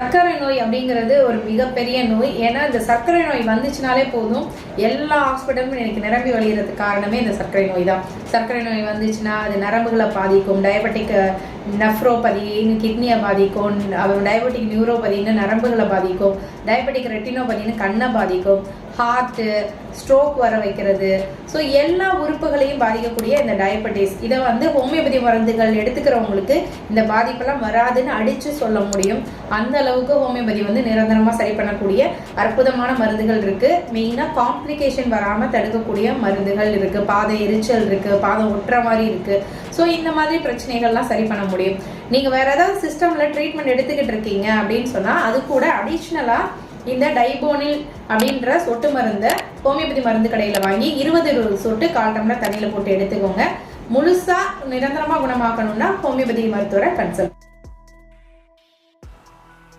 சர்க்கரை நோய் அப்படிங்கிறது ஒரு மிகப்பெரிய நோய். ஏன்னா இந்த சர்க்கரை நோய் வந்துச்சுனாலே போதும் எல்லா ஹாஸ்பிட்டலும் எனக்கு நிரம்பி வழிகிறதுக்கு காரணமே இந்த சர்க்கரை நோய் தான். சர்க்கரை நோய் வந்துச்சுன்னா அது நரம்புகளை பாதிக்கும், டயபெட்டிக் நெஃப்ரோபதி கிட்னியை பாதிக்கும், டயபெட்டிக் நியூரோபதின்னு நரம்புகளை பாதிக்கும், டயபெட்டிக் ரெட்டினோபதின்னு கண்ணை பாதிக்கும், ஹார்ட்டு ஸ்ட்ரோக் வர வைக்கிறது. ஸோ எல்லா உறுப்புகளையும் பாதிக்கக்கூடிய இந்த டயபெட்டிஸ் இதை ஹோமியோபதி மருந்துகள் எடுத்துக்கிறவங்களுக்கு இந்த பாதிப்பெல்லாம் வராதுன்னு அடித்து சொல்ல முடியும். அந்த அளவுக்கு ஹோமியோபதி நிரந்தரமாக சரி பண்ணக்கூடிய அற்புதமான மருந்துகள் இருக்குது. மெயினாக காம்ப்ளிகேஷன் வராமல் தடுக்கக்கூடிய மருந்துகள் இருக்குது. பாதை எரிச்சல் இருக்குது, பாதம் ஒட்டுற மாதிரி இருக்குது. ஸோ இந்த மாதிரி பிரச்சனைகள்லாம் சரி பண்ண முடியும். நீங்கள் வேறு ஏதாவது சிஸ்டமில் ட்ரீட்மெண்ட் எடுத்துக்கிட்டு இருக்கீங்க அப்படின்னு சொன்னால் அது கூட அடிஷ்னலாக இந்த டைபோனில் அப்படின்ற சொட்டு மருந்தை ஹோமியோபதி மருந்து கடையில் வாங்கி 20 சொட்டு 1/4 டம்ளர் தண்ணியில் போட்டு எடுத்துக்கோங்க. முழுசாக நிரந்தரமாக குணமாக்கணும்னா ஹோமியோபதி மருத்துவரை கன்சல்ட்